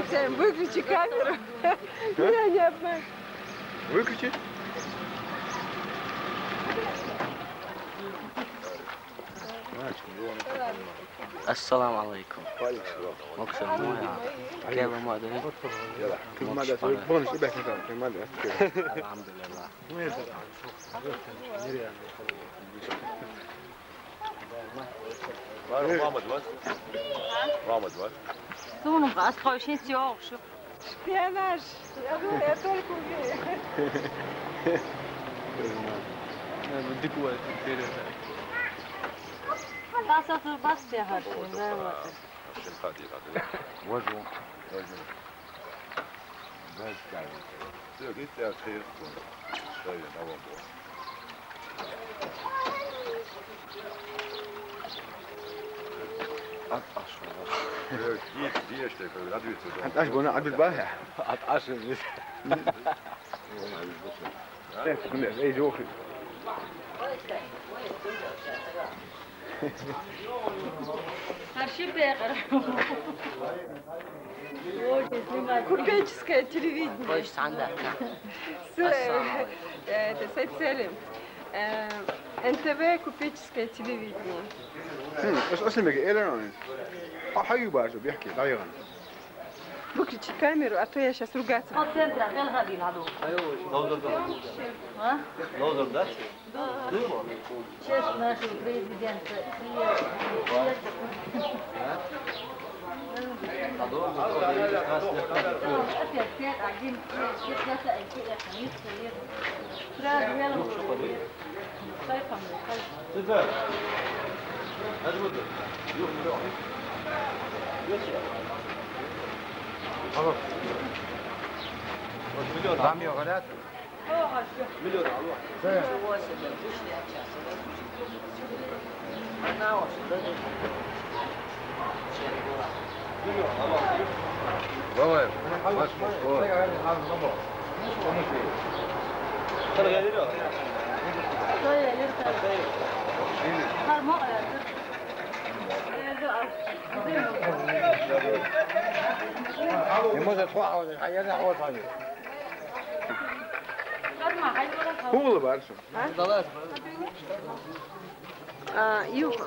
Sen выключи камеру. Меня не обманешь. Выключи. السلام عليكم. مكسر مويه. كيف ما ادري؟ كيف ما ادري؟ بونس بك مثلا كيف ما ادري؟ الحمد لله. Ну, остроечный стёк, что? Шпионаж. Я только умею. بدك وقت كثير. بس يا هادي. وجهه بس يعني جيت يا خير شوية أول هتقاش بنا عدل البارح هتقاش ايه جوخي Купеческое телевидение. كويس عندك. Это Сайд Селим. НТВ купеческое телевидение. بس اسلمك ايه لنا حيو باشا بيحكي لا يغني Выключи камеру, а то я сейчас ругаться буду. Честь нашего президента. رامي وغلات مليون بابا مش مشكور لماذا تروح الحياة حوالي هو اللي بعرفه Yok.